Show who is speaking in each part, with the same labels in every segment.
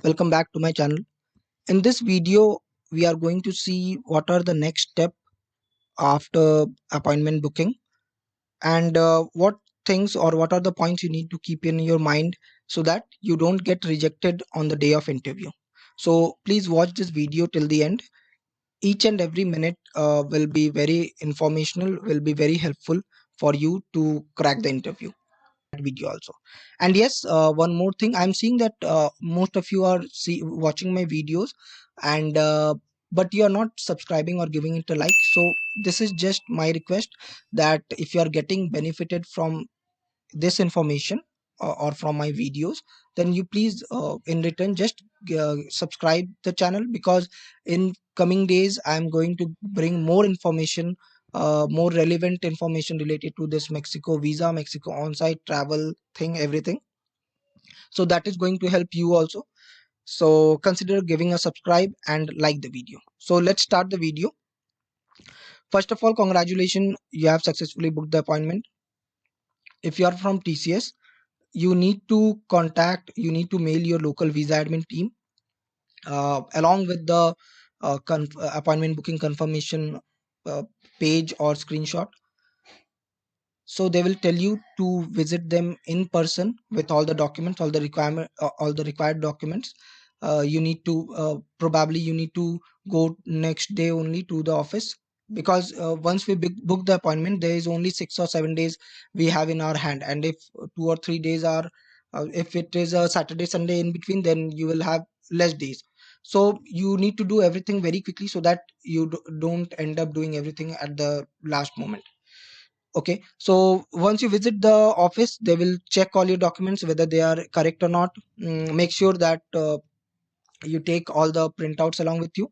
Speaker 1: Welcome back to my channel. In this video, we are going to see what are the next step after appointment booking and what things or what are the points you need to keep in your mind so that you don't get rejected on the day of interview. So please watch this video till the end. Each and every minute will be very informational, will be very helpful for you to crack the interview. Video also. And yes, one more thing, I'm seeing that most of you are watching my videos and but you are not subscribing or giving it a like. So this is just my request that if you are getting benefited from this information or from my videos, then you please in return just subscribe the channel, because in coming days I'm going to bring more information, more relevant information related to this Mexico visa, Mexico on-site travel thing, everything. So that is going to help you also. So consider giving a subscribe and like the video. So let's start the video. First of all, congratulations, you have successfully booked the appointment. If you are from TCS, you need to you need to mail your local visa admin team along with the appointment booking confirmation uh, page or screenshot. So they will tell you to visit them in person with all the documents, all the required documents. You need to probably you need to go next day only to the office, because once we book the appointment, there is only 6 or 7 days we have in our hand, and if 2 or 3 days are if it is a Saturday Sunday in between, then you will have less days. So you need to do everything very quickly so that you don't end up doing everything at the last moment. Okay, so once you visit the office, they will check all your documents whether they are correct or not. Make sure that you take all the printouts along with you,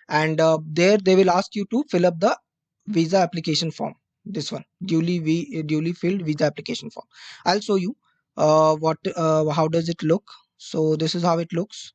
Speaker 1: and there they will ask you to fill up the visa application form. This one, duly filled visa application form. I'll show you what how does it look. So this is how it looks.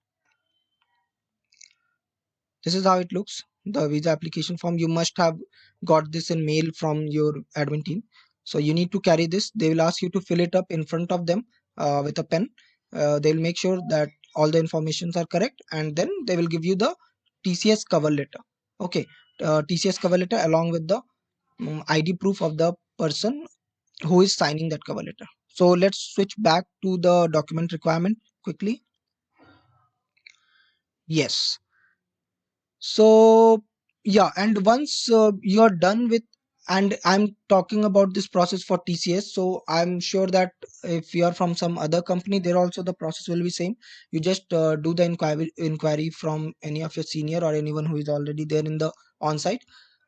Speaker 1: This is how it looks, the visa application form. You must have got this in mail from your admin team. So you need to carry this. They will ask you to fill it up in front of them with a pen. They'll make sure that all the informations are correct, and then they will give you the TCS cover letter. Okay, TCS cover letter along with the ID proof of the person who is signing that cover letter. So let's switch back to the document requirement quickly. Yes. So yeah, and once you're done with, and I'm talking about this process for TCS, so I'm sure that if you are from some other company, there also the process will be same. You just do the inquiry from any of your senior or anyone who is already there in the on-site,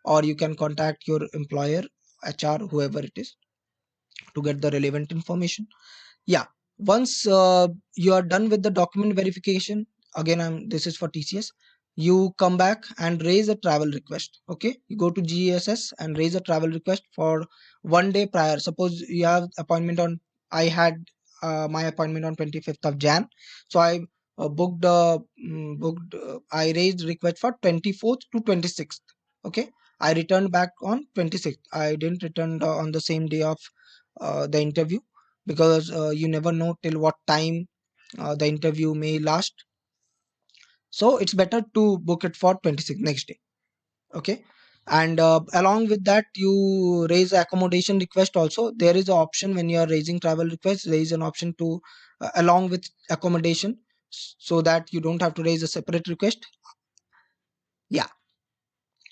Speaker 1: or you can contact your employer, HR, whoever it is, to get the relevant information. Yeah, once you are done with the document verification, again this is for TCS, you come back and raise a travel request. Okay, you go to GESS and raise a travel request for one day prior. Suppose you have appointment on, I had my appointment on 25th of Jan, so I I raised request for 24th to 26th. Okay, I returned back on 26th. I didn't return on the same day of the interview, because you never know till what time the interview may last. So it's better to book it for 26 next day. Okay, and along with that, you raise accommodation request also. There is an option when you are raising travel request, there is an option to along with accommodation, so that you don't have to raise a separate request. Yeah,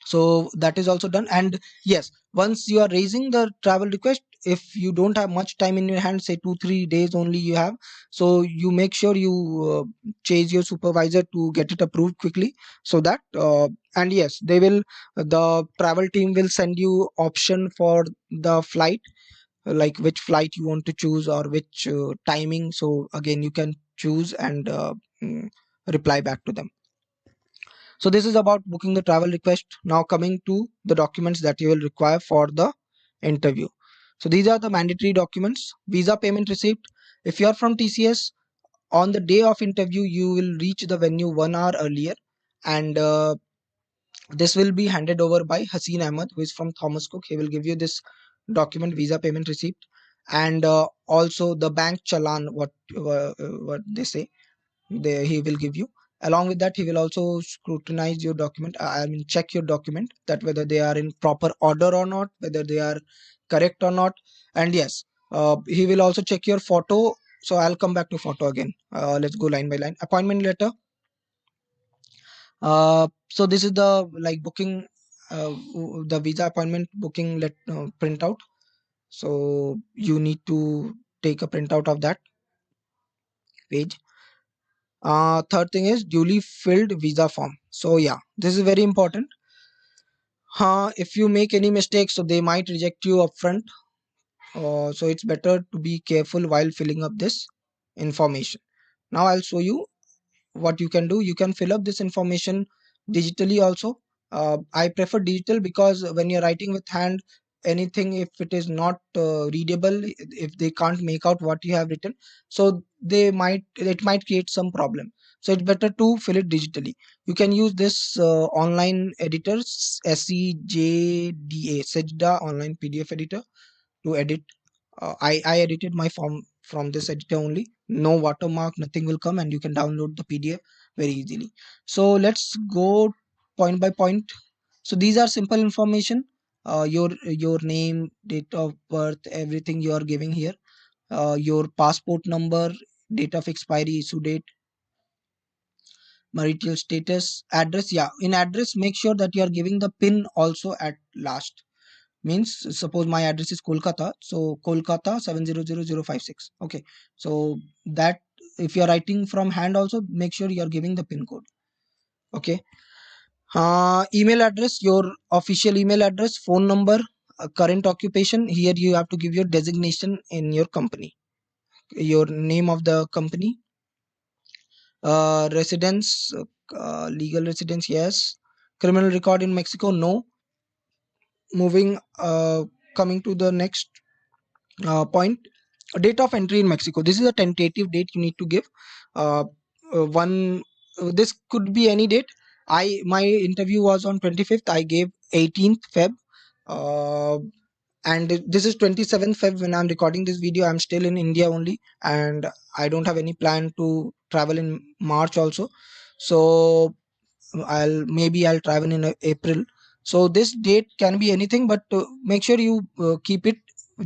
Speaker 1: so that is also done. And yes, once you are raising the travel request, if you don't have much time in your hand, say 2 3 days only you have, so you make sure you chase your supervisor to get it approved quickly, so that and yes, they will, the travel team will send you option for the flight, like which flight you want to choose or which timing. So again, you can choose and mm, reply back to them. So this is about booking the travel request. Now coming to the documents that you will require for the interview. So these are the mandatory documents. Visa payment receipt. If you are from TCS, on the day of interview, you will reach the venue 1 hour earlier, and this will be handed over by Haseen Ahmed, who is from Thomas Cook. He will give you this document, visa payment receipt, and also the bank challan, what they say. he will give you. Along with that, he will also scrutinize your document. I mean, check your document that whether they are in proper order or not, whether they are correct or not. And yes, he will also check your photo. So I'll come back to photo again. Let's go line by line. Appointment letter. So this is the like booking, the visa appointment booking printout. So you need to take a printout of that page. Third thing is duly filled visa form. So yeah, this is very important. If you make any mistakes, so they might reject you upfront. So it's better to be careful while filling up this information. Now I'll show you what you can do. You can fill up this information digitally also. I prefer digital because when you're writing with hand, anything, if it is not readable, if they can't make out what you have written, so it might create some problem. So it's better to fill it digitally. You can use this online editors, SEJDA online PDF editor, to edit. I edited my form from this editor only. No watermark, nothing will come, and you can download the PDF very easily. So let's go point by point. So these are simple information. Your name, date of birth, everything you are giving here. Your passport number, date of expiry, issue date, marital status, address. Yeah, in address, make sure that you are giving the PIN also at last. Means suppose my address is Kolkata, so Kolkata 700056. Okay, so that if you are writing from hand also, make sure you are giving the pin code. Okay. Email address, your official email address, phone number, current occupation. Here you have to give your designation in your company, your name of the company. Residence, legal residence, yes. Criminal record in Mexico, no. Moving, coming to the next point. Date of entry in Mexico, this is a tentative date you need to give. uh, one This could be any date. My interview was on 25th, I gave 18th Feb. uh, and this is 27th Feb when I'm recording this video. I'm still in India only, and I don't have any plan to travel in March also. So I'll travel in April. So this date can be anything, but make sure you keep it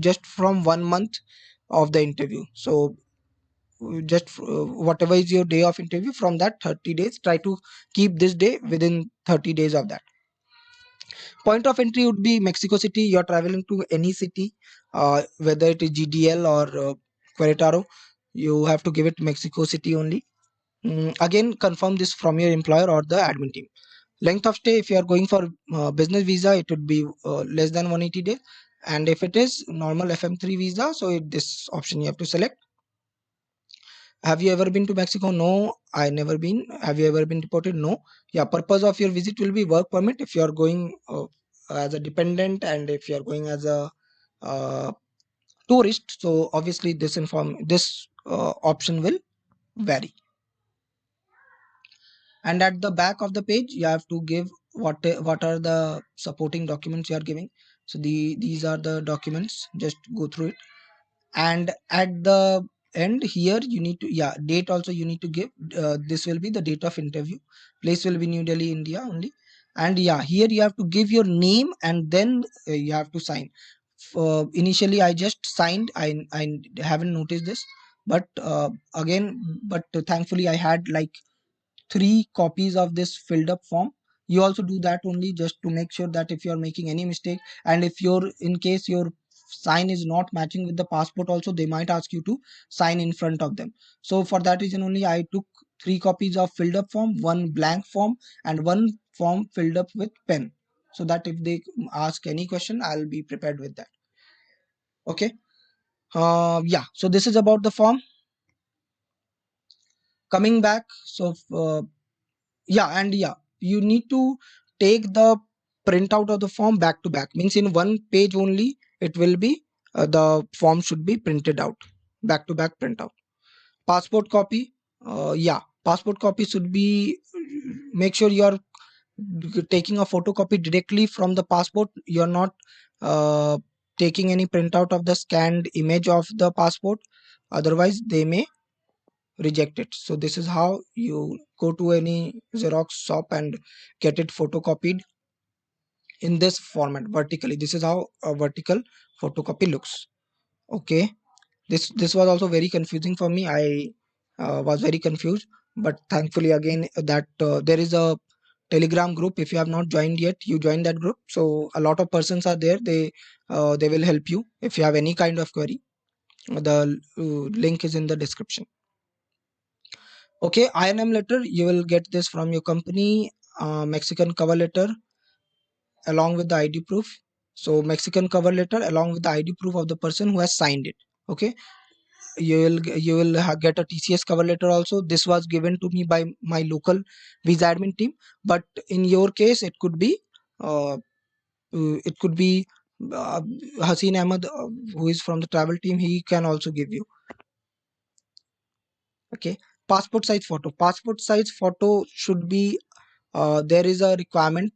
Speaker 1: just from 1 month of the interview. So just whatever is your day of interview, from that 30 days, try to keep this day within 30 days of that. Point of entry would be Mexico City. You're traveling to any city, whether it is GDL or Querétaro, you have to give it Mexico City only. Again, confirm this from your employer or the admin team. Length of stay, if you are going for business visa, it would be less than 180 days. And if it is normal FM3 visa, so this option you have to select. Have you ever been to Mexico? No, I never been. Have you ever been deported? No. Yeah, purpose of your visit will be work permit if you are going as a dependent, and if you are going as a uh, tourist. So obviously this option will vary. And at the back of the page, you have to give what are the supporting documents you are giving. So these are the documents. Just go through it. And at the end here, you need to, yeah, date also you need to give. This will be the date of interview. Place will be New Delhi, India only. And yeah, here you have to give your name, and then you have to sign. Initially I just signed. I haven't noticed this, but again, but thankfully I had like 3 copies of this filled up form. You also do that only, just to make sure that if you are making any mistake, and if you're in case your sign is not matching with the passport also, they might ask you to sign in front of them. So for that reason only, I took 3 copies of filled up form, one blank form, and one form filled up with pen, so that if they ask any question, I'll be prepared with that. Okay. Yeah, so this is about the form. Coming back, so yeah, and yeah, you need to take the printout of the form back to back. Means in one page only it will be, the form should be printed out, back to back printout. Passport copy, yeah, passport copy should be, make sure you are taking a photocopy directly from the passport. You're not uh, taking any printout of the scanned image of the passport, otherwise they may reject it. So this is how you go to any Xerox shop and get it photocopied in this format vertically. This is how a vertical photocopy looks. Okay, this was also very confusing for me. I was very confused, but thankfully again that there is a Telegram group. If you have not joined yet, you join that group. So a lot of persons are there. They will help you if you have any kind of query. The link is in the description. Okay, INM letter, you will get this from your company. Mexican cover letter along with the ID proof. So Mexican cover letter along with the ID proof of the person who has signed it. Okay, you will get a TCS cover letter also. This was given to me by my local visa admin team, but in your case uh, it could be uh, Haseen Ahmed, who is from the travel team. He can also give you. Okay, passport size photo should be there is a requirement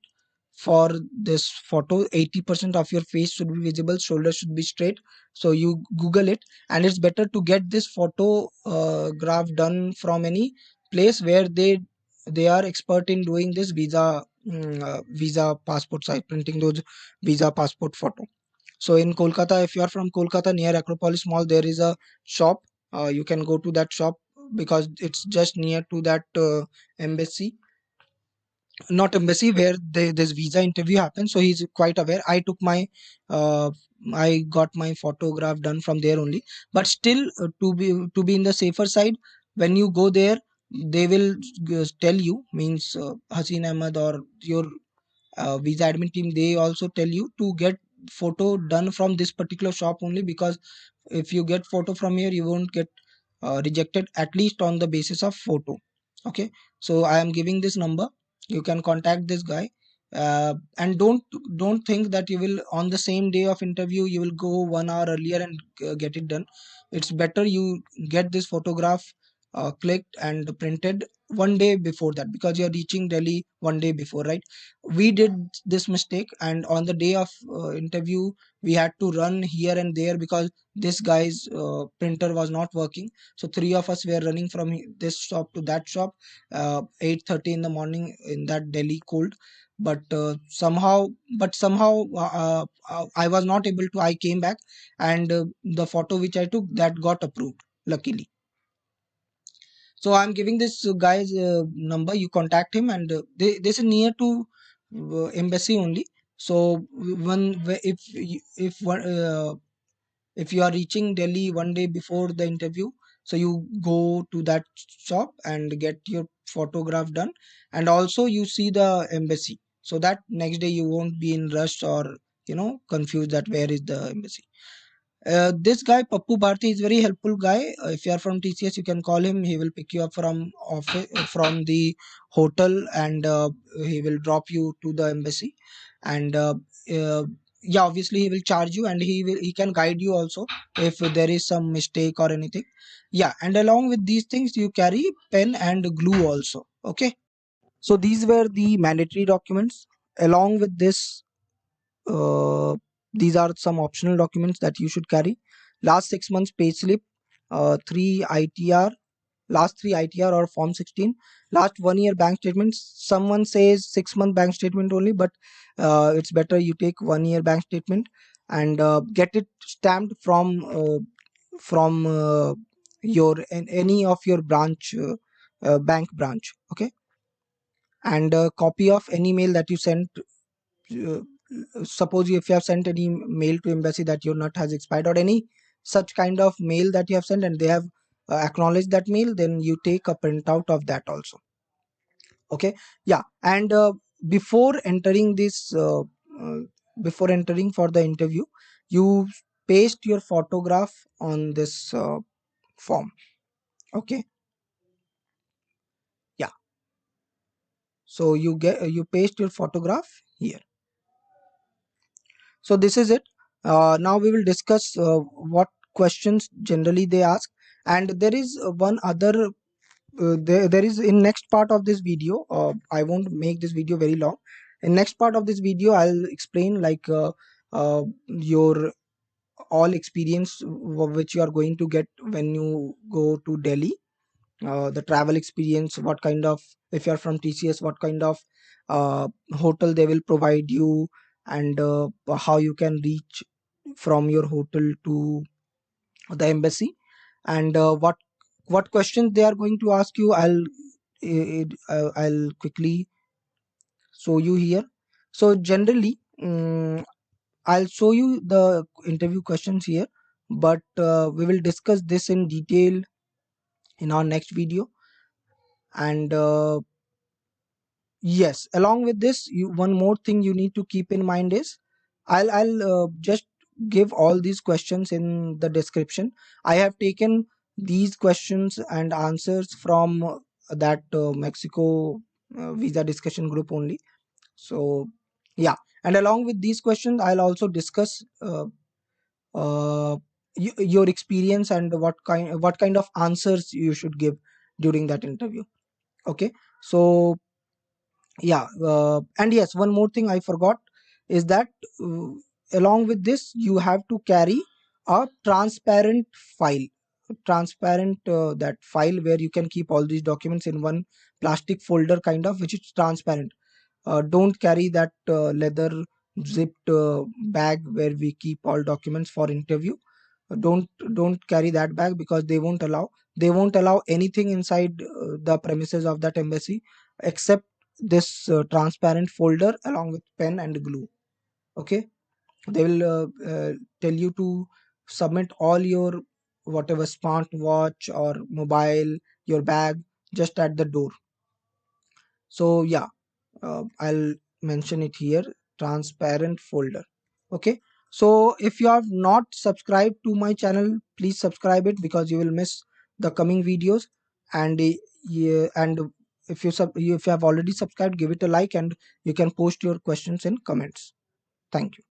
Speaker 1: for this photo. 80% of your face should be visible, shoulders should be straight. So you google it, and it's better to get this photo graph done from any place where they are expert in doing this visa passport size printing, those visa passport photo. So in Kolkata, if you are from Kolkata near Acropolis Mall, there is a shop. You can go to that shop because it's just near to that embassy, not embassy, where this visa interview happens. So he's quite aware. Uh, I got my photograph done from there only. But still, to be in the safer side, when you go there, they will tell you, means Haseen Ahmed or your visa admin team, they also tell you to get photo done from this particular shop only, because if you get photo from here, you won't get rejected, at least on the basis of photo. Okay, so I am giving this number. You can contact this guy, and don't think that you will, on the same day of interview, you will go 1 hour earlier and get it done. It's better you get this photograph clicked and printed 1 day before that, because you're reaching Delhi 1 day before, right? We did this mistake, and on the day of interview, we had to run here and there because this guy's printer was not working. So three of us were running from this shop to that shop, 8:30 in the morning in that Delhi cold. But somehow I was not able to. I came back, and the photo which I took, that got approved, luckily. So I'm giving this guy's number. You contact him, and this is near to embassy only. So if you are reaching Delhi 1 day before the interview, so you go to that shop and get your photograph done, and also you see the embassy, so that next day you won't be in rush or confused that where is the embassy. This guy Pappu Bharti is very helpful guy. If you are from TCS, you can call him. He will pick you up from office, from the hotel, and he will drop you to the embassy. And uh, yeah, obviously he will charge you, and he can guide you also if there is some mistake or anything. Yeah, and along with these things, you carry pen and glue also. Okay, so these were the mandatory documents. Along with this, uh, these are some optional documents that you should carry. Last 6 months pay slip, three ITR, last three ITR or Form 16, last 1 year bank statement. Someone says 6 month bank statement only, but it's better you take 1 year bank statement, and get it stamped from your any of your branch, bank branch. Okay, and a copy of any mail that you sent. uh, Suppose if you have sent any mail to embassy that your nut has expired, or any such kind of mail that you have sent and they have acknowledged that mail, then you take a printout of that also. Okay, yeah, and before entering this uh, before entering for the interview, you paste your photograph on this form. Okay, yeah, so you paste your photograph here. So this is it. Now we will discuss what questions generally they ask, and there is one other. There is, in next part of this video. I won't make this video very long. In next part of this video, I'll explain like your all experience which you are going to get when you go to Delhi. the travel experience, what kind of, if you're from TCS, what kind of hotel they will provide you, and how you can reach from your hotel to the embassy, and what questions they are going to ask you. I'll quickly show you here. So generally, I'll show you the interview questions here, but we will discuss this in detail in our next video. And yes, along with this, one more thing you need to keep in mind is, I'll just give all these questions in the description. I have taken these questions and answers from that Mexico visa discussion group only. So yeah, and along with these questions, I'll also discuss uh, your experience and what kind of answers you should give during that interview. Okay, so yeah, and yes, one more thing I forgot is that uh, along with this, you have to carry a transparent file, transparent that file where you can keep all these documents in one plastic folder kind of, which is transparent. Don't carry that leather zipped bag where we keep all documents for interview. Don't carry that bag, because they won't allow anything inside the premises of that embassy except this transparent folder along with pen and glue. Okay, they will tell you to submit all your whatever smart watch or mobile, your bag, just at the door. So yeah, I'll mention it here, transparent folder. Okay, so if you have not subscribed to my channel, please subscribe it, because you will miss the coming videos. And yeah, and if you have already subscribed, give it a like, and you can post your questions in comments. Thank you.